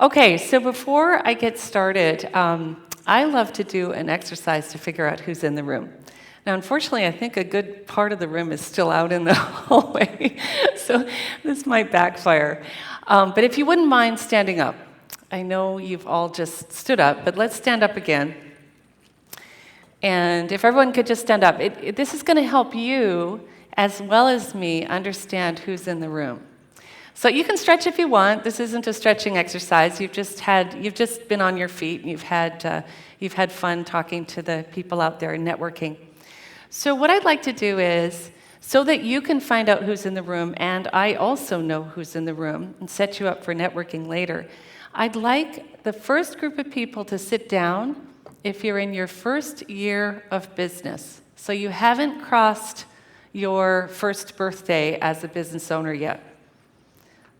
Okay, so before I get started, I love to do an exercise to figure out who's in the room. Now, unfortunately, I think a good part of the room is still out in the hallway, so this might backfire. But if you wouldn't mind standing up. I know you've all just stood up, but let's stand up again. And if everyone could just stand up. This is going to help you, as well as me, understand who's in the room. So you can stretch if you want. This isn't a stretching exercise. You've just been on your feet, and you've had fun talking to the people out there and networking. So what I'd like to do is, so that you can find out who's in the room, and I also know who's in the room, and set you up for networking later, I'd like the first group of people to sit down if you're in your first year of business. So you haven't crossed your first birthday as a business owner yet.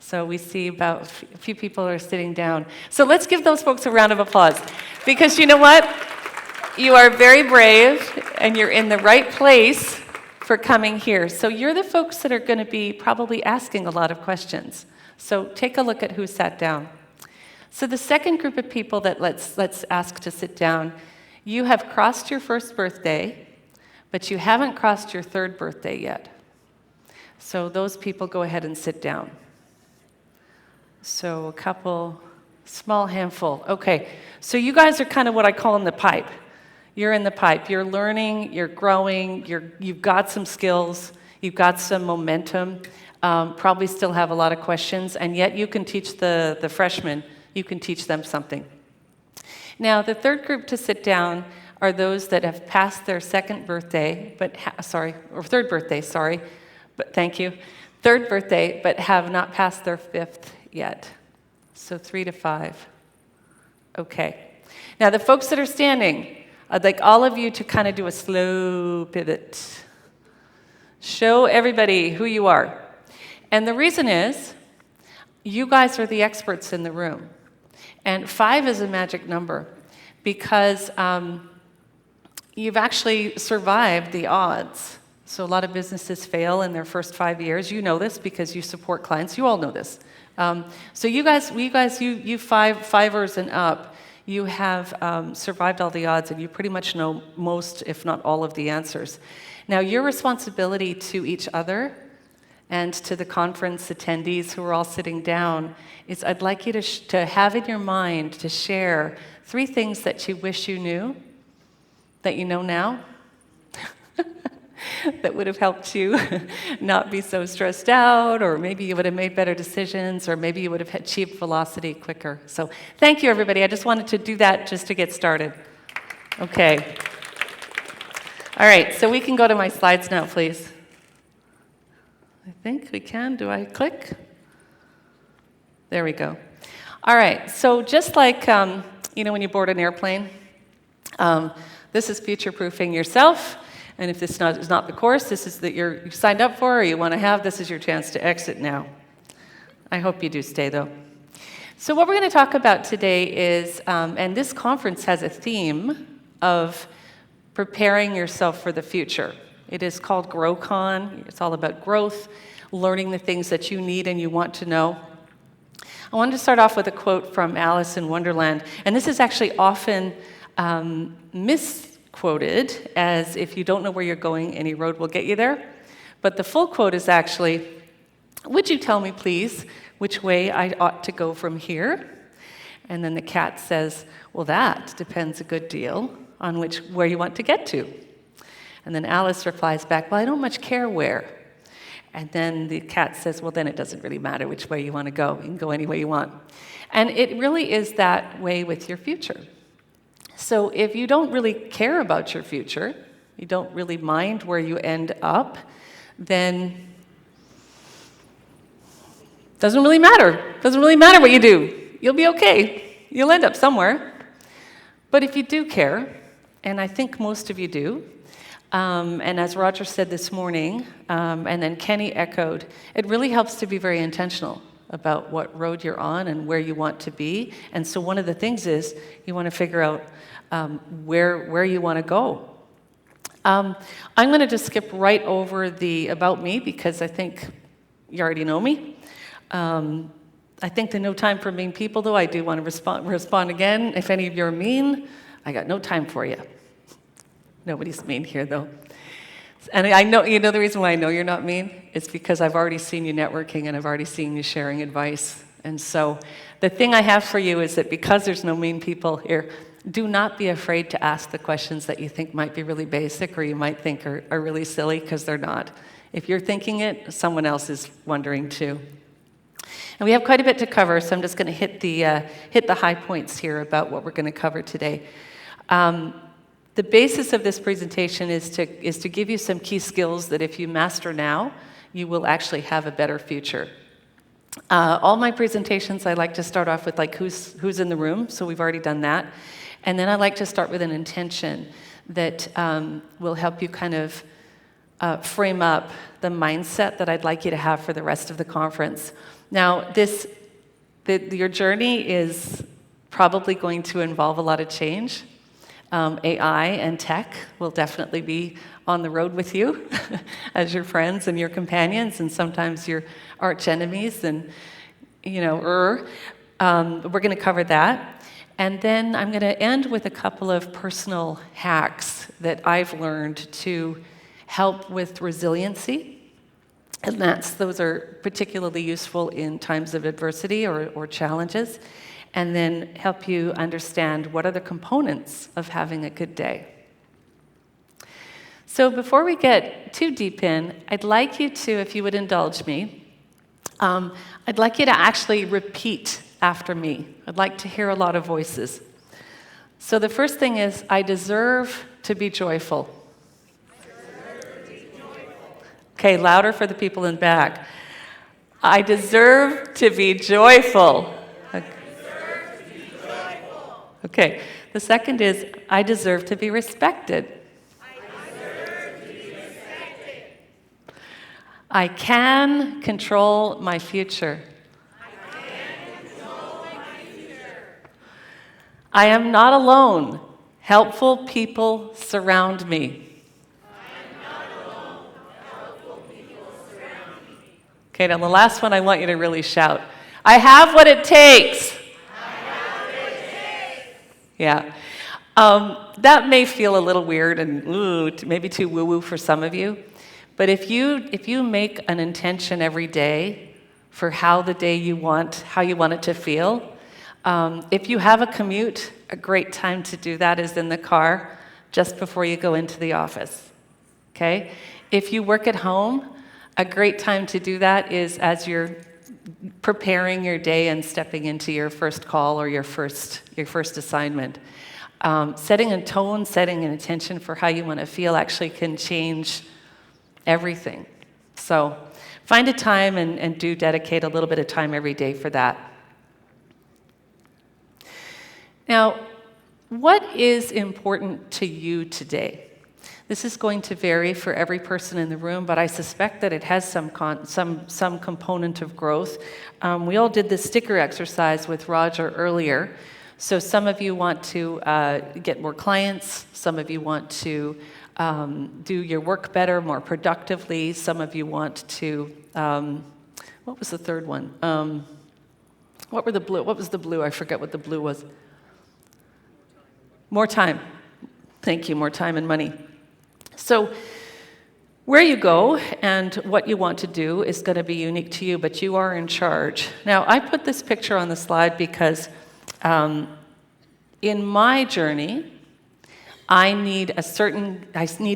So we see about a few people are sitting down. So let's give those folks a round of applause. Because you know what? You are very brave, and you're in the right place for coming here. So you're the folks that are going to be probably asking a lot of questions. So take a look at who sat down. So the second group of people that let's ask to sit down, you have crossed your first birthday, but you haven't crossed your third birthday yet. So those people, go ahead and sit down. So a couple, small handful. Okay, so you guys are kind of what I call in the pipe. You're in the pipe. You're learning, you're growing, you've got some skills, you've got some momentum, probably still have a lot of questions, and yet you can teach the freshmen, you can teach them something. Now, the third group to sit down are those that have passed their second birthday, third birthday, but thank you. Third birthday, but have not passed their fifth yet. So 3 to 5. Okay. Now, the folks that are standing, I'd like all of you to kind of do a slow pivot. Show everybody who you are. And the reason is, you guys are the experts in the room. And 5 is a magic number because you've actually survived the odds. So a lot of businesses fail in their first 5 years. You know this because you support clients. You all know this. So you fivers and up, you have survived all the odds, and you pretty much know most, if not all, of the answers. Now, your responsibility to each other and to the conference attendees who are all sitting down is I'd like you to have in your mind to share 3 things that you wish you knew, that you know now, that would have helped you not be so stressed out, or maybe you would have made better decisions, or maybe you would have achieved velocity quicker. So thank you, everybody. I just wanted to do that just to get started. Okay. All right, so we can go to my slides now, please. I think we can. Do I click? There we go. All right, so just like, when you board an airplane, this is future-proofing yourself. And if this is not the course, this is that you signed up for or you want to have, this is your chance to exit now. I hope you do stay, though. So what we're going to talk about today is, and this conference has a theme of preparing yourself for the future. It is called GrowCon. It's all about growth, learning the things that you need and you want to know. I wanted to start off with a quote from Alice in Wonderland. And this is actually often misquoted as, if you don't know where you're going, any road will get you there. But the full quote is actually, "Would you tell me, please, which way I ought to go from here?" And then the cat says, "Well, that depends a good deal on where you want to get to." And then Alice replies back, "Well, I don't much care where." And then the cat says, "Well, then it doesn't really matter which way you want to go. You can go any way you want." And it really is that way with your future. So if you don't really care about your future, you don't really mind where you end up, then it doesn't really matter. It doesn't really matter what you do. You'll be okay. You'll end up somewhere. But if you do care, and I think most of you do, and as Roger said this morning, and then Kenny echoed, it really helps to be very intentional about what road you're on and where you want to be. And so one of the things is you want to figure out where you want to go. I'm going to just skip right over the about me because I think you already know me. I think the no time for mean people, though, I do want to respond again. If any of you are mean, I got no time for you. Nobody's mean here, though. And I know, the reason why I know you're not mean is because I've already seen you networking and I've already seen you sharing advice. And so the thing I have for you is that because there's no mean people here, do not be afraid to ask the questions that you think might be really basic or you might think are really silly, because they're not. If you're thinking it, someone else is wondering too. And we have quite a bit to cover, so I'm just going to hit the high points here about what we're going to cover today. The basis of this presentation is to give you some key skills that if you master now, you will actually have a better future. All my presentations, I like to start off with like who's in the room, so we've already done that. And then I like to start with an intention that will help you kind of frame up the mindset that I'd like you to have for the rest of the conference. Now, your journey is probably going to involve a lot of change. AI and tech will definitely be on the road with you as your friends and your companions, and sometimes your arch enemies. And we're going to cover that. And then I'm going to end with a couple of personal hacks that I've learned to help with resiliency. And those are particularly useful in times of adversity or challenges. And then help you understand what are the components of having a good day. So before we get too deep in, I'd like you to, if you would indulge me, I'd like you to actually repeat after me. I'd like to hear a lot of voices. So the first thing is, I deserve to be joyful. Okay, louder for the people in back. I deserve to be joyful. Okay, the second is, I deserve to be respected. I can control my future. I am not alone. Helpful people surround me. Okay, now the last one I want you to really shout. I have what it takes. Yeah. That may feel a little weird and maybe too woo-woo for some of you. But if you make an intention every day for how you want it to feel, if you have a commute, a great time to do that is in the car just before you go into the office. Okay? If you work at home, a great time to do that is as you're preparing your day and stepping into your first call or your first assignment. Setting a tone, setting an intention for how you want to feel actually can change everything. So find a time and do dedicate a little bit of time every day for that. Now, what is important to you today? This is going to vary for every person in the room, but I suspect that it has some component of growth. We all did this sticker exercise with Roger earlier. So some of you want to get more clients. Some of you want to do your work better, more productively. Some of you want to, what was the third one? What was the blue? I forget what the blue was. More time. Thank you, more time and money. So where you go and what you want to do is going to be unique to you, but you are in charge. Now, I put this picture on the slide because in my journey, I need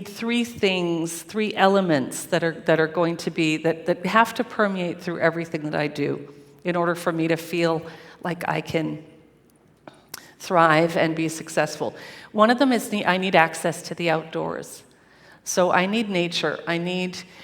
three elements that are going to be, that have to permeate through everything that I do in order for me to feel like I can thrive and be successful. One of them is I need access to the outdoors. So I need nature. And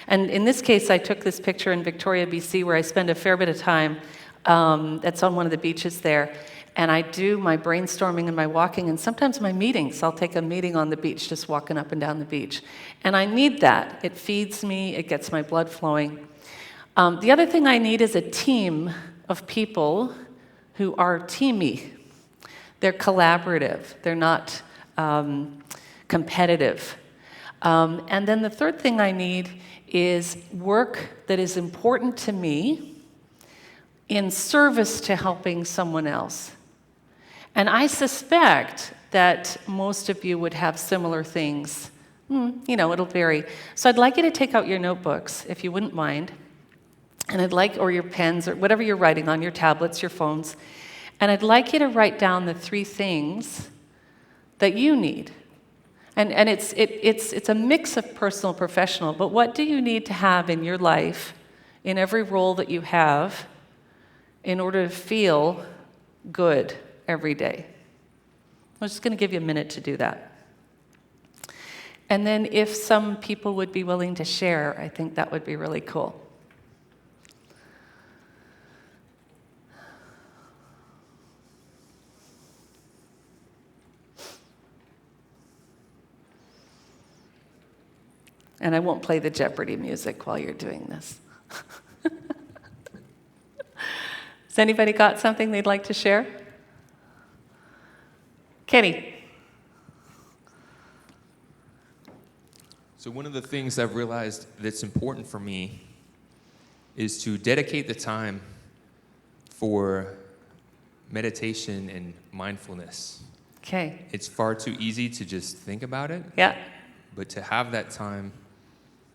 in this case, I took this picture in Victoria, BC, where I spend a fair bit of time. That's on one of the beaches there. And I do my brainstorming and my walking, and sometimes my meetings. I'll take a meeting on the beach, just walking up and down the beach. And I need that. It feeds me. It gets my blood flowing. The other thing I need is a team of people who are teamy. They're collaborative. They're not competitive. And then the third thing I need is work that is important to me in service to helping someone else. And I suspect that most of you would have similar things. It'll vary. So I'd like you to take out your notebooks, if you wouldn't mind, and or your pens, or whatever you're writing on, your tablets, your phones, and I'd like you to write down the 3 things that you need. And it's a mix of personal and professional, but what do you need to have in your life, in every role that you have, in order to feel good every day? I'm just going to give you a minute to do that. And then if some people would be willing to share, I think that would be really cool. And I won't play the Jeopardy music while you're doing this. Has anybody got something they'd like to share? Kenny. So one of the things I've realized that's important for me is to dedicate the time for meditation and mindfulness. Okay. It's far too easy to just think about it. Yeah. But to have that time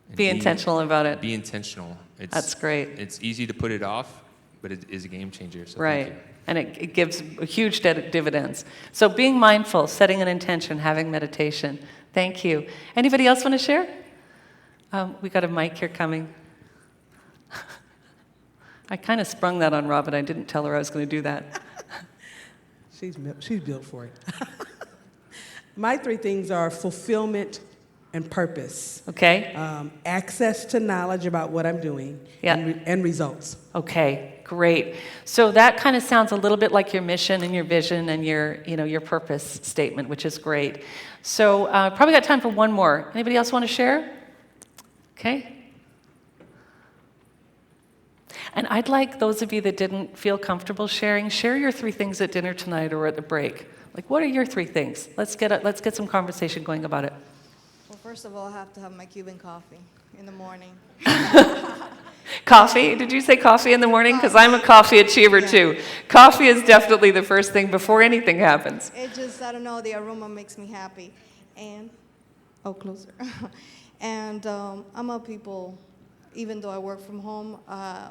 and Be intentional about it. Be intentional. That's great. It's easy to put it off, but it is a game changer. So right. Thank you. And it gives huge dividends. So being mindful, setting an intention, having meditation. Thank you. Anybody else want to share? We got a mic here coming. I kind of sprung that on Robin. I didn't tell her I was going to do that. She's built for it. My 3 things are fulfillment and purpose. Okay. Access to knowledge about what I'm doing. Yeah. And results. Okay, great. So that kind of sounds a little bit like your mission and your vision and your purpose statement, which is great. So probably got time for one more. Anybody else want to share? Okay. And I'd like those of you that didn't feel comfortable sharing, share your 3 things at dinner tonight or at the break. Like, what are your 3 things? Let's get some conversation going about it. Well, first of all, I have to have my Cuban coffee in the morning. Coffee? Did you say coffee in the morning? Because I'm a coffee achiever too. Coffee is definitely the first thing before anything happens. It just, I don't know, the aroma makes me happy. And, closer. And I'm a people, even though I work from home,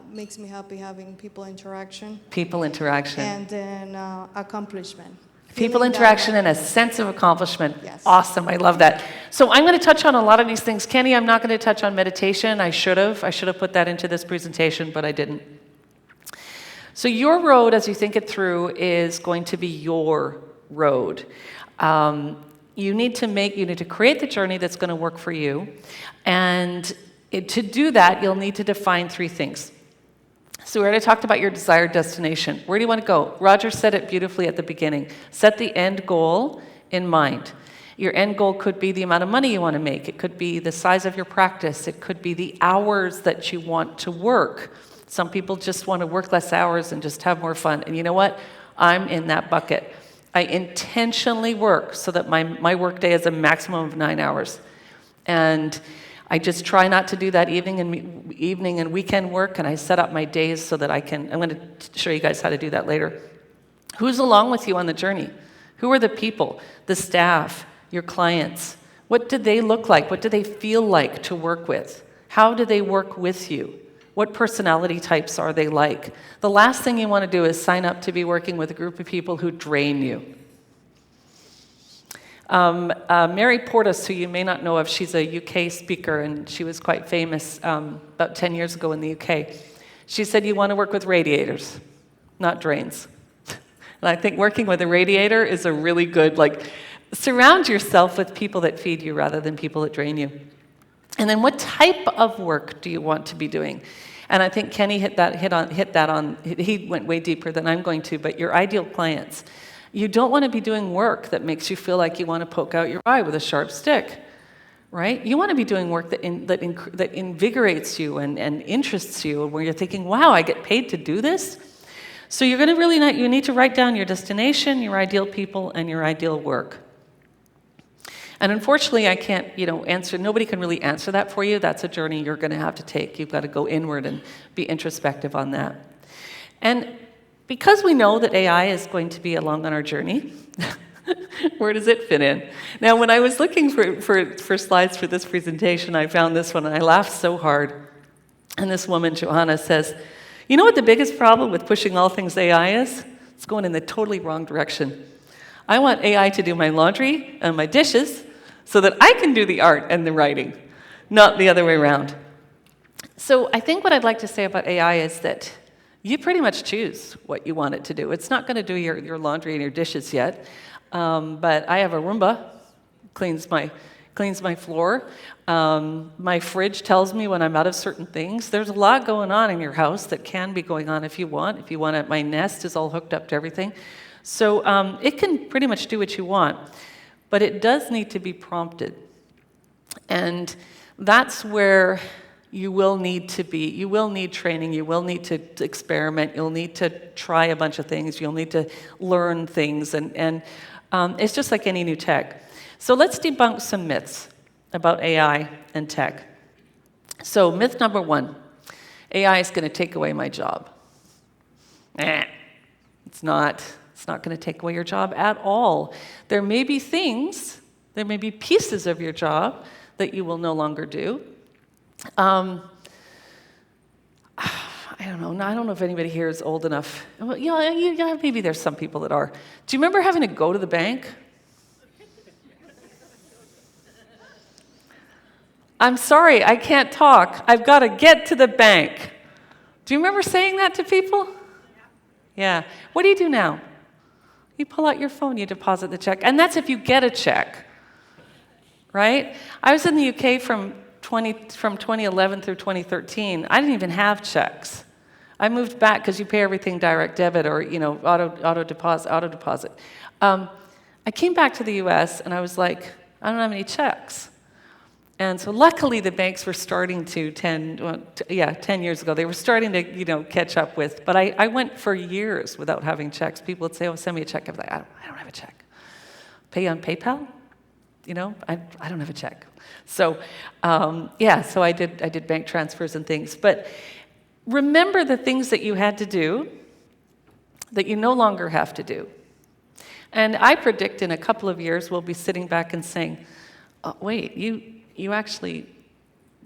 makes me happy having people interaction. People interaction. And then accomplishment. People interaction and a sense of accomplishment. Yes. Awesome, I love that. So I'm going to touch on a lot of these things. Kenny, I'm not going to touch on meditation. I should have put that into this presentation, but I didn't. So your road, as you think it through, is going to be your road. You need to create the journey that's going to work for you. And to do that, you'll need to define 3 things. So we already talked about your desired destination. Where do you want to go? Roger said it beautifully at the beginning. Set the end goal in mind. Your end goal could be the amount of money you want to make. It could be the size of your practice. It could be the hours that you want to work. Some people just want to work less hours and just have more fun. And you know what? I'm in that bucket. I intentionally work so that my work day is a maximum of 9 hours. And I just try not to do that evening and weekend work, and I set up my days so that I'm going to show you guys how to do that later. Who's along with you on the journey? Who are the people, the staff, your clients? What do they look like? What do they feel like to work with? How do they work with you? What personality types are they like? The last thing you want to do is sign up to be working with a group of people who drain you. Mary Portas, who you may not know of, she's a UK speaker, and she was quite famous about 10 years ago in the UK. She said, you want to work with radiators, not drains. And I think working with a radiator is a really good, surround yourself with people that feed you rather than people that drain you. And then what type of work do you want to be doing? And I think Kenny hit that on, he went way deeper than I'm going to, but your ideal clients. You don't want to be doing work that makes you feel like you want to poke out your eye with a sharp stick, right? You want to be doing work that invigorates you and interests you, where you're thinking, wow, I get paid to do this? So you're going to you need to write down your destination, your ideal people, and your ideal work. And unfortunately, I can't, nobody can really answer that for you. That's a journey you're going to have to take. You've got to go inward and be introspective on that. And because we know that AI is going to be along on our journey, where does it fit in? Now, when I was looking for slides for this presentation, I found this one, and I laughed so hard. And this woman, Johanna, says, you know what the biggest problem with pushing all things AI is? It's going in the totally wrong direction. I want AI to do my laundry and my dishes so that I can do the art and the writing, not the other way around. So I think what I'd like to say about AI is that you pretty much choose what you want it to do. It's not going to do your laundry and your dishes yet, but I have a Roomba, cleans my floor. My fridge tells me when I'm out of certain things. There's a lot going on in your house that can be going on if you want. If you want it, my Nest is all hooked up to everything. So it can pretty much do what you want, but it does need to be prompted. And that's where you will need training, you will need to experiment, you'll need to try a bunch of things, you'll need to learn things, and it's just like any new tech. So let's debunk some myths about AI and tech. So myth number 1, AI is going to take away my job. It's not going to take away your job at all. There may be things, there may be pieces of your job that you will no longer do. I don't know. I don't know if anybody here is old enough. Well, yeah, maybe there's some people that are. Do you remember having to go to the bank? I'm sorry, I can't talk. I've got to get to the bank. Do you remember saying that to people? Yeah. What do you do now? You pull out your phone, you deposit the check. And that's if you get a check, right? I was in the UK from 2011 through 2013. I didn't even have checks. I moved back because you pay everything direct debit or auto deposit. I came back to the US and I was like, I don't have any checks. And so luckily the banks were starting to 10 years ago, they were starting to catch up with, but I went for years without having checks. People would say, oh, send me a check. I'm like, I don't have a check. Pay on PayPal? I don't have a check. So so I did bank transfers and things. But remember the things that you had to do that you no longer have to do. And I predict in a couple of years we'll be sitting back and saying, oh, wait, you actually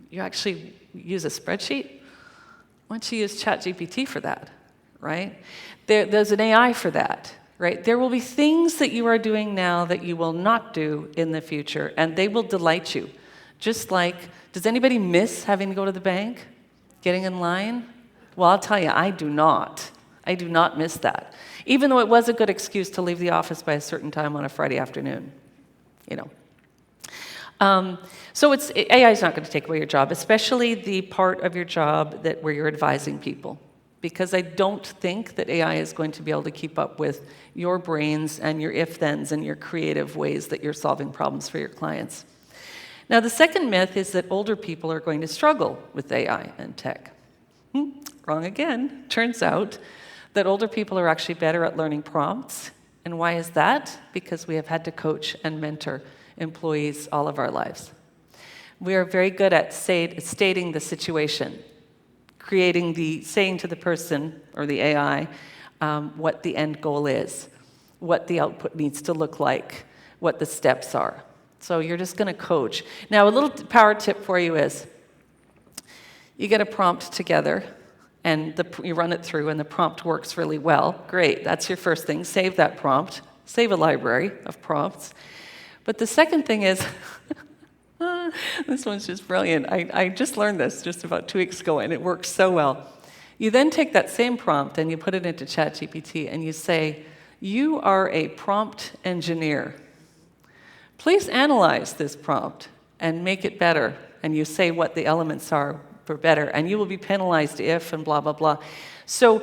use a spreadsheet? Why don't you use ChatGPT for that, right? There's an AI for that, right? There will be things that you are doing now that you will not do in the future, and they will delight you. Just like, does anybody miss having to go to the bank? Getting in line? Well, I'll tell you, I do not. I do not miss that. Even though it was a good excuse to leave the office by a certain time on a Friday afternoon, So AI is not going to take away your job, especially the part of your job where you're advising people, because I don't think that AI is going to be able to keep up with your brains and your if-thens and your creative ways that you're solving problems for your clients. Now, the second myth is that older people are going to struggle with AI and tech. Wrong again. Turns out that older people are actually better at learning prompts. And why is that? Because we have had to coach and mentor employees all of our lives. We are very good at stating the situation, saying to the person or the AI what the end goal is, what the output needs to look like, what the steps are. So you're just going to coach. Now, a little power tip for you is you get a prompt together and you run it through and the prompt works really well. Great, that's your first thing. Save that prompt. Save a library of prompts. But the second thing is, this one's just brilliant. I just learned this just about 2 weeks ago, and it works so well. You then take that same prompt and you put it into ChatGPT, and you say, you are a prompt engineer. Please analyze this prompt and make it better. And you say what the elements are for better, and you will be penalized if, and blah, blah, blah. So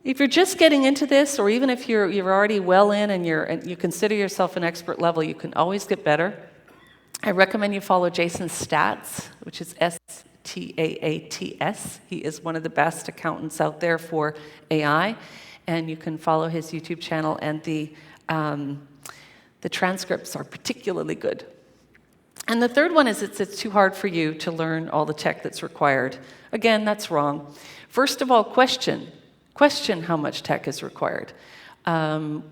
if you're just getting into this, or even if you're already well in and you consider yourself an expert level, you can always get better. I recommend you follow Jason's Stats, which is STAATS. He is one of the best accountants out there for AI, and you can follow his YouTube channel, and the transcripts are particularly good. And the third one is it's too hard for you to learn all the tech that's required. Again, that's wrong. First of all, question. question how much tech is required.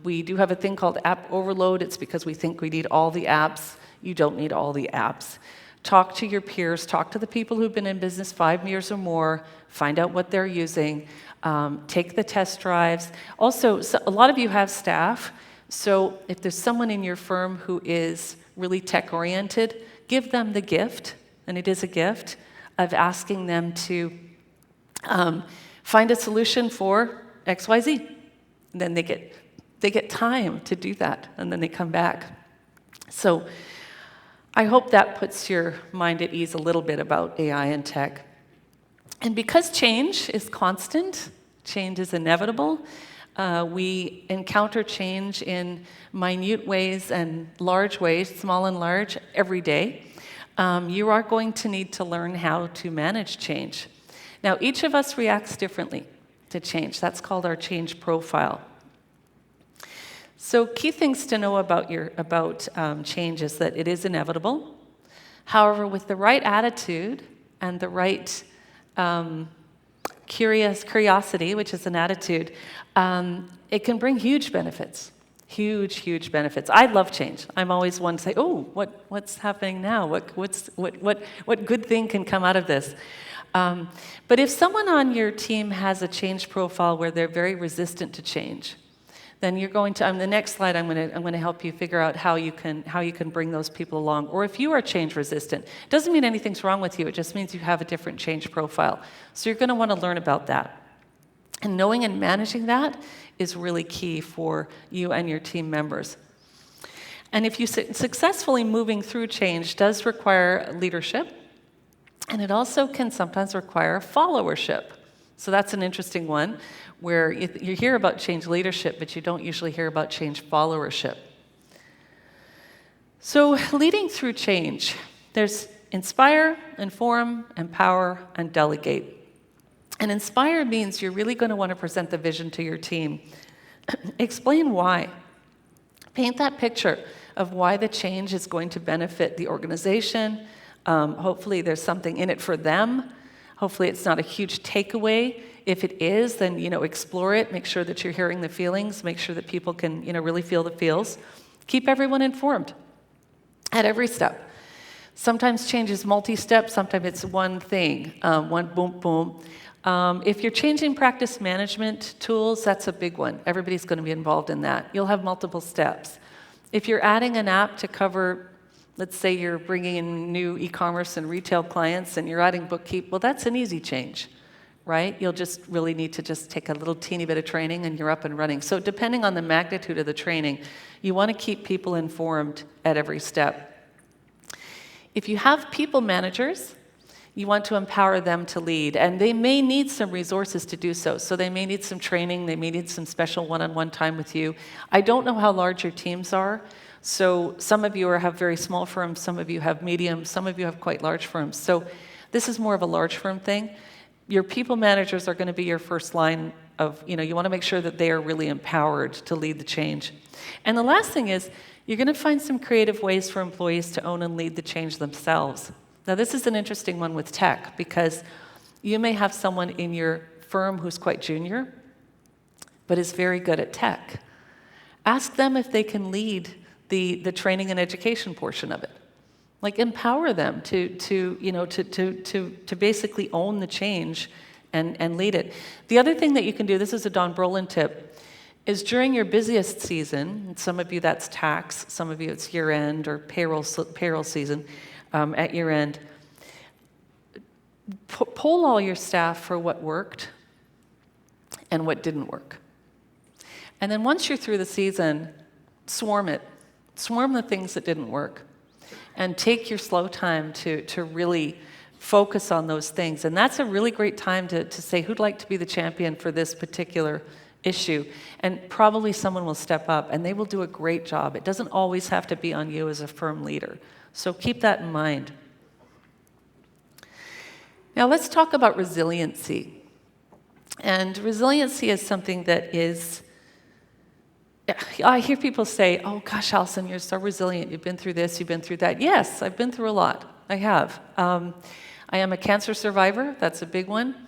We do have a thing called app overload. It's because we think we need all the apps. You don't need all the apps. Talk to your peers, talk to the people who've been in business 5 years or more, find out what they're using, take the test drives. Also, a lot of you have staff, so if there's someone in your firm who is really tech-oriented, give them the gift, and it is a gift, of asking them to find a solution for XYZ. And then they get time to do that, and then they come back. So I hope that puts your mind at ease a little bit about AI and tech. And because change is constant, change is inevitable, we encounter change in minute ways and large ways, small and large, every day. You are going to need to learn how to manage change. Now, each of us reacts differently to change. That's called our change profile. So key things to know about change is that it is inevitable. However, with the right attitude and the right curiosity, which is an attitude, it can bring huge benefits. Huge benefits. I love change. I'm always one to say, "Oh, what's happening now? What good thing can come out of this?" But if someone on your team has a change profile where they're very resistant to change, then you're going to, on the next slide, I'm going to help you figure out how you can bring those people along. Or if you are change resistant, it doesn't mean anything's wrong with you. It just means you have a different change profile. So you're going to want to learn about that. And knowing and managing that is really key for you and your team members. And if you successfully moving through change does require leadership, and it also can sometimes require followership. So that's an interesting one, where you hear about change leadership, but you don't usually hear about change followership. So leading through change, there's inspire, inform, empower, and delegate. And inspire means you're really going to want to present the vision to your team. Explain why. Paint that picture of why the change is going to benefit the organization. Hopefully there's something in it for them. Hopefully it's not a huge takeaway. If it is, then explore it. Make sure that you're hearing the feelings. Make sure that people can really feel the feels. Keep everyone informed at every step. Sometimes change is multi-step. Sometimes it's one thing, one boom, boom. If you're changing practice management tools, that's a big one. Everybody's going to be involved in that. You'll have multiple steps. If you're adding an app to cover, let's say you're bringing in new e-commerce and retail clients and you're adding Bookkeep, well, that's an easy change, right? You'll just really need to just take a little teeny bit of training and you're up and running. So depending on the magnitude of the training, you want to keep people informed at every step. If you have people managers, you want to empower them to lead, and they may need some resources to do so. So they may need some training, they may need some special one-on-one time with you. I don't know how large your teams are, so some of you have very small firms, some of you have medium, some of you have quite large firms. So this is more of a large firm thing. Your people managers are going to be your first line of, you want to make sure that they are really empowered to lead the change. And the last thing is, you're going to find some creative ways for employees to own and lead the change themselves. Now, this is an interesting one with tech, because you may have someone in your firm who's quite junior, but is very good at tech. Ask them if they can lead the training and education portion of it. Like, empower them to basically own the change and lead it. The other thing that you can do, this is a Don Brolin tip, is during your busiest season, and some of you that's tax, some of you it's year-end or payroll season, at year end, poll all your staff for what worked and what didn't work. And then once you're through the season, swarm it. Swarm the things that didn't work. And take your slow time to really focus on those things. And that's a really great time to say, who'd like to be the champion for this particular issue? And probably someone will step up, and they will do a great job. It doesn't always have to be on you as a firm leader. So keep that in mind. Now let's talk about resiliency. And resiliency is something that is, I hear people say, oh gosh, Alison, you're so resilient. You've been through this, you've been through that. Yes, I've been through a lot. I have. I am a cancer survivor. That's a big one.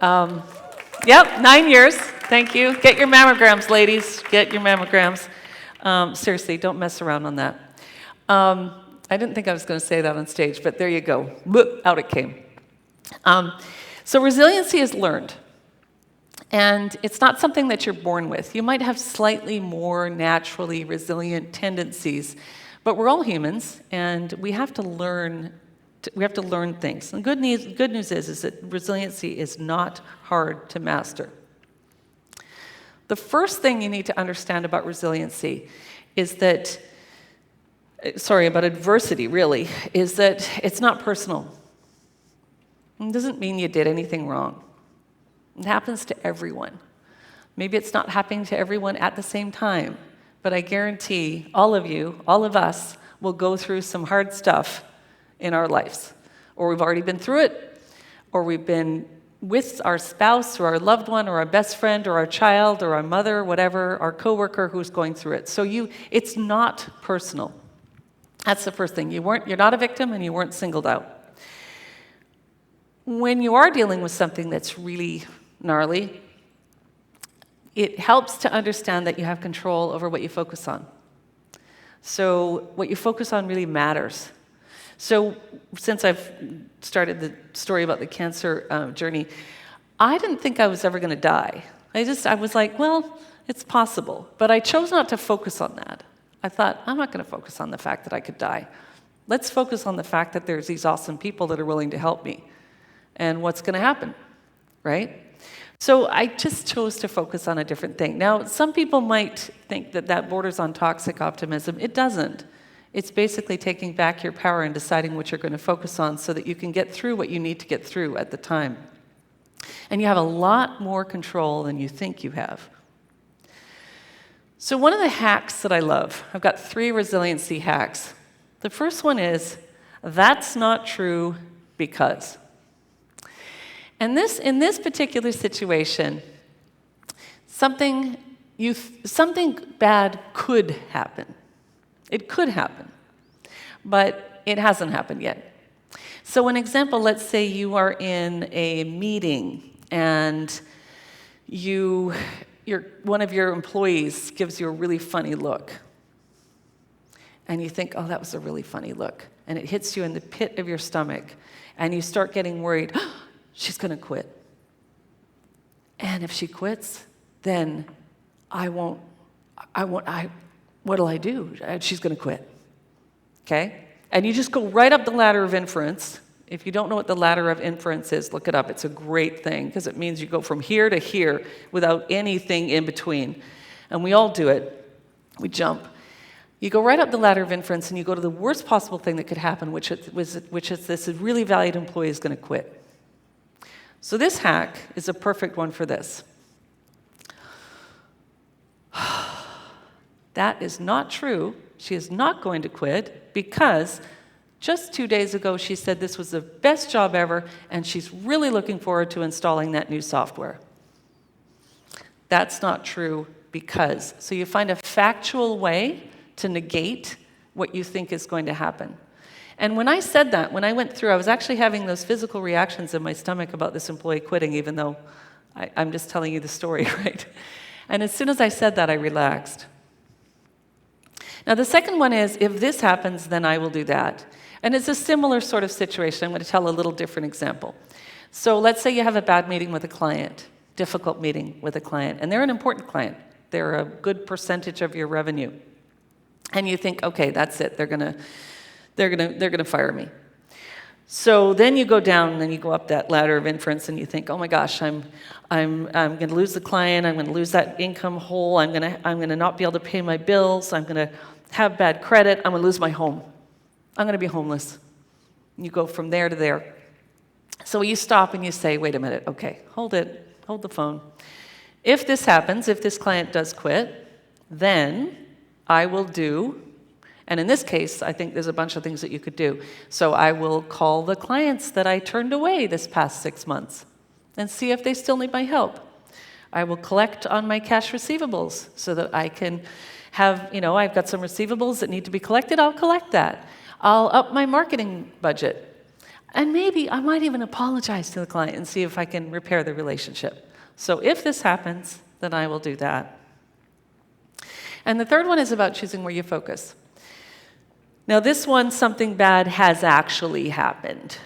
Yep, 9 years. Thank you. Get your mammograms, ladies. Get your mammograms. Seriously, don't mess around on that. I didn't think I was going to say that on stage, but there you go. Boop, out it came. So resiliency is learned. And it's not something that you're born with. You might have slightly more naturally resilient tendencies, but we're all humans, and we have to learn. We have to learn things. And good news is that resiliency is not hard to master. The first thing you need to understand about resiliency is that, about adversity really, is that it's not personal. It doesn't mean you did anything wrong. It happens to everyone. Maybe it's not happening to everyone at the same time, but I guarantee all of you, all of us, will go through some hard stuff in our lives. Or we've already been through it, or we've been with our spouse, or our loved one, or our best friend, or our child, or our mother, whatever, our coworker who's going through it. So it's not personal. That's the first thing. You're not a victim, and you weren't singled out. When you are dealing with something that's really gnarly, it helps to understand that you have control over what you focus on. So what you focus on really matters. So since I've started the story about the cancer journey, I didn't think I was ever going to die. I was like, well, it's possible. But I chose not to focus on that. I thought, I'm not going to focus on the fact that I could die. Let's focus on the fact that there's these awesome people that are willing to help me. And what's going to happen, right? So I just chose to focus on a different thing. Now, some people might think that that borders on toxic optimism. It doesn't. It's basically taking back your power and deciding what you're going to focus on so that you can get through what you need to get through at the time. And you have a lot more control than you think you have. So one of the hacks that I love, I've got 3 resiliency hacks. The first one is, that's not true because. And in this particular situation, something bad could happen. It could happen, but it hasn't happened yet. So an example, let's say you are in a meeting and one of your employees gives you a really funny look. And you think, oh, that was a really funny look. And it hits you in the pit of your stomach. And you start getting worried, she's going to quit. And if she quits, then what'll I do? She's going to quit. Okay? And you just go right up the ladder of inference. If you don't know what the ladder of inference is, look it up. It's a great thing because it means you go from here to here without anything in between. And we all do it. We jump. You go right up the ladder of inference and you go to the worst possible thing that could happen, which is this really valued employee is going to quit. So this hack is a perfect one for this. That is not true. She is not going to quit because just 2 days ago she said this was the best job ever and she's really looking forward to installing that new software. That's not true because. So you find a factual way to negate what you think is going to happen. And when I said that, when I went through, I was actually having those physical reactions in my stomach about this employee quitting, even though I'm just telling you the story, right? And as soon as I said that, I relaxed. Now, the second one is, if this happens, then I will do that. And it's a similar sort of situation. I'm going to tell a little different example. So let's say you have a bad meeting with a client, difficult meeting with a client, and they're an important client. They're a good percentage of your revenue. And you think, okay, that's it. They're going to fire me. So then you go down and you go up that ladder of inference and you think, oh my gosh, I'm going to lose the client. I'm going to lose that income hole. I'm going to not be able to pay my bills. I'm going to have bad credit. I'm going to lose my home. I'm going to be homeless. And you go from there to there. So you stop and you say, wait a minute. Okay, hold the phone. If this happens, if this client does quit, then I will do. And in this case, I think there's a bunch of things that you could do. So I will call the clients that I turned away this past 6 months and see if they still need my help. I will collect on my cash receivables so that I can have, I've got some receivables that need to be collected. I'll collect that. I'll up my marketing budget. And maybe I might even apologize to the client and see if I can repair the relationship. So if this happens, then I will do that. And the third one is about choosing where you focus. Now, this one, something bad has actually happened.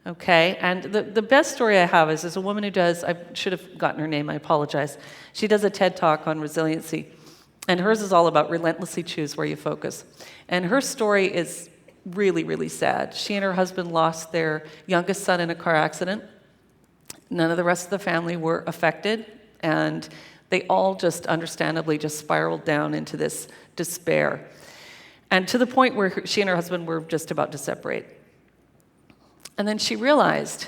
Okay, and the best story I have is a woman who does, I should have gotten her name, I apologize. She does a TED Talk on resiliency, and hers is all about relentlessly choose where you focus. And her story is really, really sad. She and her husband lost their youngest son in a car accident. None of the rest of the family were affected, and they all just understandably just spiraled down into this despair. And to the point where she and her husband were just about to separate. And then she realized,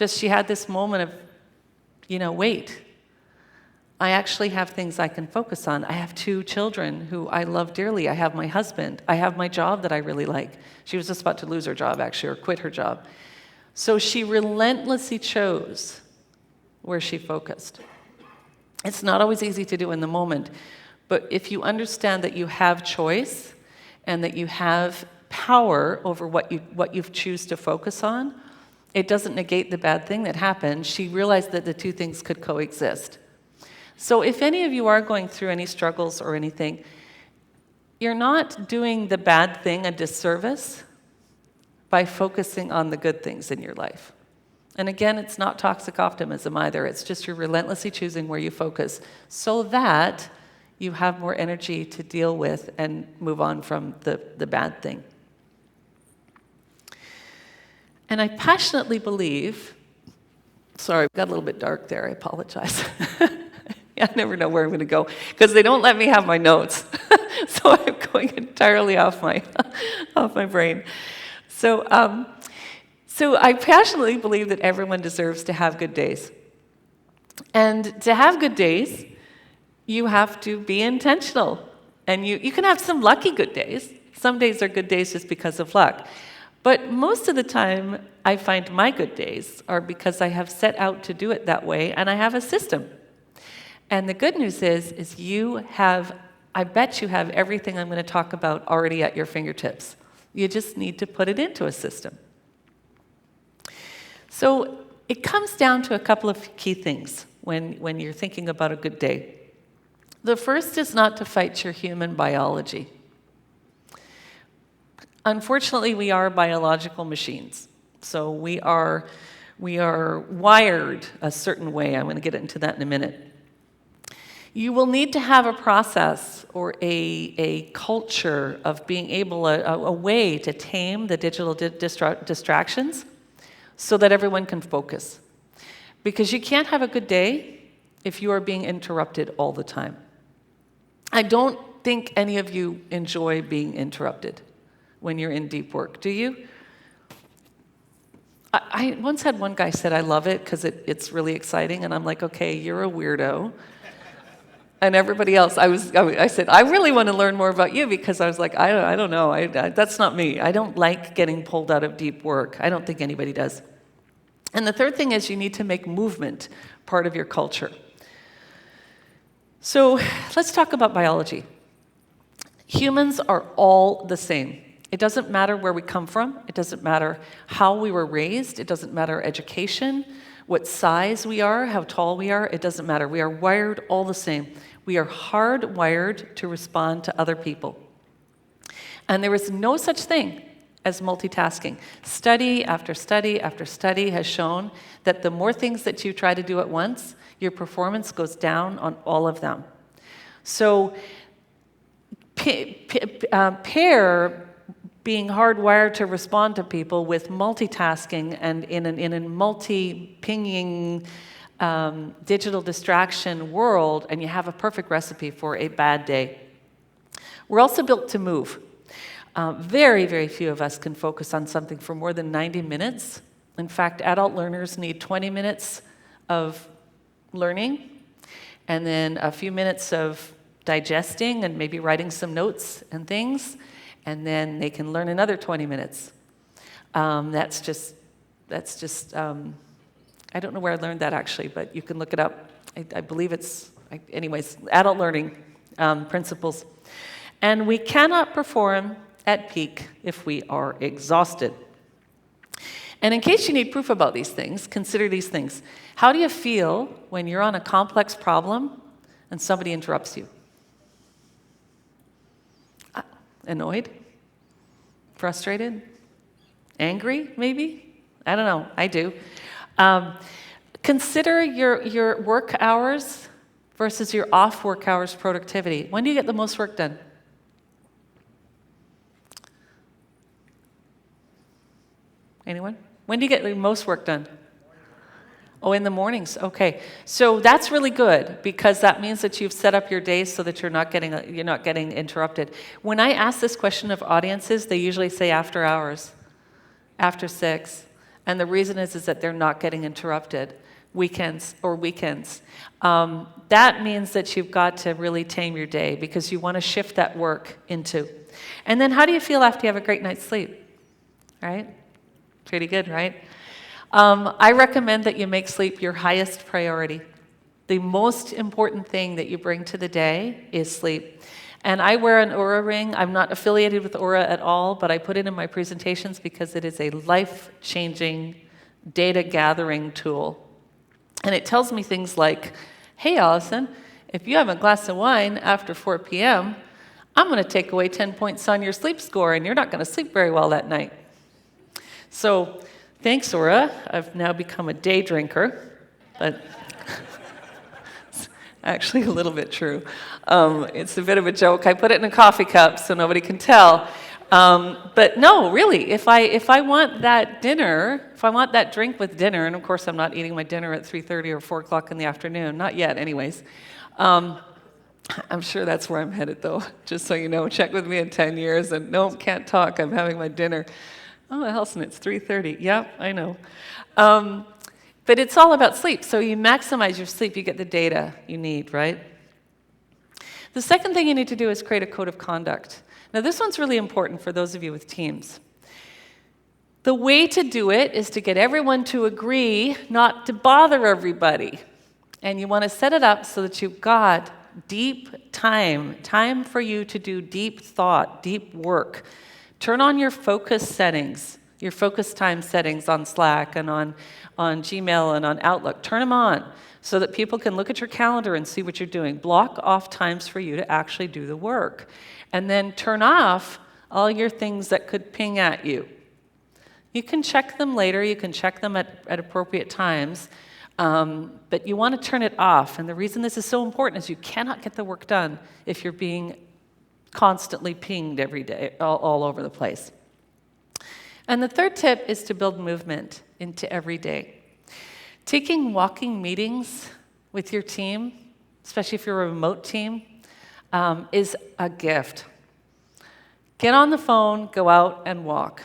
she had this moment of, wait, I actually have things I can focus on. I have 2 children who I love dearly. I have my husband. I have my job that I really like. She was just about to lose her job, actually, or quit her job. So she relentlessly chose where she focused. It's not always easy to do in the moment, but if you understand that you have choice and that you have power over what you choose to focus on, it doesn't negate the bad thing that happened. She realized that the 2 things could coexist. So if any of you are going through any struggles or anything, you're not doing the bad thing a disservice by focusing on the good things in your life. And again, it's not toxic optimism either. It's just you're relentlessly choosing where you focus so that you have more energy to deal with and move on from the bad thing. And I passionately believe, sorry, it got a little bit dark there, I apologize. I never know where I'm going to go, because they don't let me have my notes. So I'm going entirely off my brain. So I passionately believe that everyone deserves to have good days. And to have good days, you have to be intentional. And you can have some lucky good days. Some days are good days just because of luck. But most of the time, I find my good days are because I have set out to do it that way, and I have a system. And the good news is I bet you have everything I'm going to talk about already at your fingertips. You just need to put it into a system. So it comes down to a couple of key things when you're thinking about a good day. The first is not to fight your human biology. Unfortunately, we are biological machines. So we are wired a certain way. I'm going to get into that in a minute. You will need to have a process or a culture of being able, a way to tame the digital distractions so that everyone can focus. Because you can't have a good day if you are being interrupted all the time. I don't think any of you enjoy being interrupted when you're in deep work, do you? I once had one guy said, I love it because it's really exciting, and I'm like, okay, you're a weirdo. And everybody else, I said, I really want to learn more about you, because I was like, I don't know, that's not me. I don't like getting pulled out of deep work. I don't think anybody does. And the third thing is you need to make movement part of your culture. So let's talk about biology. Humans are all the same. It doesn't matter where we come from. It doesn't matter how we were raised. It doesn't matter our education, what size we are, how tall we are. It doesn't matter. We are wired all the same. We are hardwired to respond to other people. And there is no such thing as multitasking. Study after study after study has shown that the more things that you try to do at once, your performance goes down on all of them. So pair being hardwired to respond to people with multitasking and in a multi-pinging digital distraction world, and you have a perfect recipe for a bad day. We're also built to move. Very, very few of us can focus on something for more than 90 minutes. In fact, adult learners need 20 minutes of learning, and then a few minutes of digesting and maybe writing some notes and things, and then they can learn another 20 minutes. That's just I don't know where I learned that actually, but you can look it up. I believe anyways, adult learning principles. And we cannot perform at peak if we are exhausted. And in case you need proof about these things, consider these things. How do you feel when you're on a complex problem and somebody interrupts you? Annoyed? Frustrated? Angry, maybe? I don't know. I do. Consider your work hours versus your off work hours productivity. When do you get the most work done? Anyone? When do you get the most work done? Oh, in the mornings. Okay. So that's really good because that means that you've set up your day so that you're not getting interrupted. When I ask this question of audiences, they usually say after hours, after 6. And the reason is that they're not getting interrupted weekends. That means that you've got to really tame your day because you want to shift that work into. And then how do you feel after you have a great night's sleep? Right? Pretty good, right? I recommend that you make sleep your highest priority. The most important thing that you bring to the day is sleep. And I wear an Oura ring. I'm not affiliated with Oura at all, but I put it in my presentations because it is a life-changing data gathering tool. And it tells me things like, hey, Allison, if you have a glass of wine after 4 p.m., I'm going to take away 10 points on your sleep score, and you're not going to sleep very well that night. So thanks, Oura. I've now become a day drinker, but it's actually a little bit true. It's a bit of a joke. I put it in a coffee cup so nobody can tell. But no, really, if I want that dinner, if I want that drink with dinner, and of course I'm not eating my dinner at 3:30 or 4 o'clock in the afternoon, not yet anyways. I'm sure that's where I'm headed though, just so you know. Check with me in 10 years and no, can't talk, I'm having my dinner. Oh, Alison, it's 3:30. Yeah, I know. But it's all about sleep. So you maximize your sleep, you get the data you need, right? The second thing you need to do is create a code of conduct. Now, this one's really important for those of you with teams. The way to do it is to get everyone to agree not to bother everybody. And you want to set it up so that you've got deep time for you to do deep thought, deep work. Turn on your focus settings, your focus time settings on Slack and on Gmail and on Outlook. Turn them on so that people can look at your calendar and see what you're doing. Block off times for you to actually do the work. And then turn off all your things that could ping at you. You can check them later. You can check them at appropriate times. But you want to turn it off. And the reason this is so important is you cannot get the work done if you're being constantly pinged every day, all over the place. And the third tip is to build movement into every day. Taking walking meetings with your team, especially if you're a remote team, is a gift. Get on the phone, go out and walk.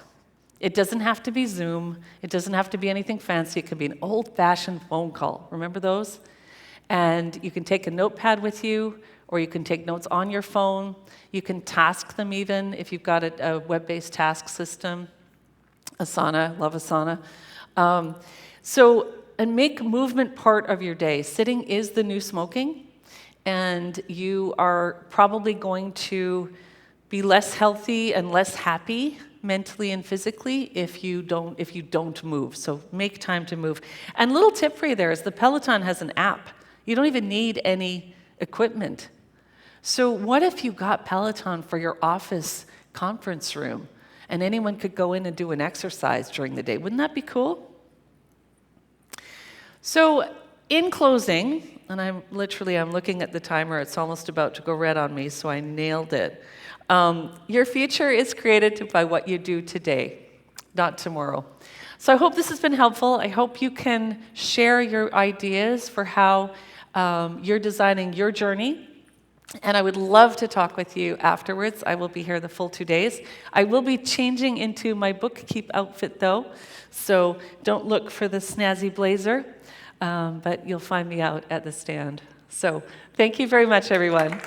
It doesn't have to be Zoom. It doesn't have to be anything fancy. It could be an old-fashioned phone call. Remember those? And you can take a notepad with you, or you can take notes on your phone. You can task them even if you've got a web-based task system. Asana, love Asana. And make movement part of your day. Sitting is the new smoking, and you are probably going to be less healthy and less happy mentally and physically if you don't move. So make time to move. And little tip for you there is the Peloton has an app. You don't even need any equipment. So what if you got Peloton for your office conference room and anyone could go in and do an exercise during the day? Wouldn't that be cool? So in closing, and I'm looking at the timer, it's almost about to go red on me, so I nailed it. Your future is created by what you do today, not tomorrow. So I hope this has been helpful. I hope you can share your ideas for how you're designing your journey. And I would love to talk with you afterwards. I will be here the full 2 days. I will be changing into my Bookkeep outfit, though, so don't look for the snazzy blazer, but you'll find me out at the stand. So thank you very much, everyone.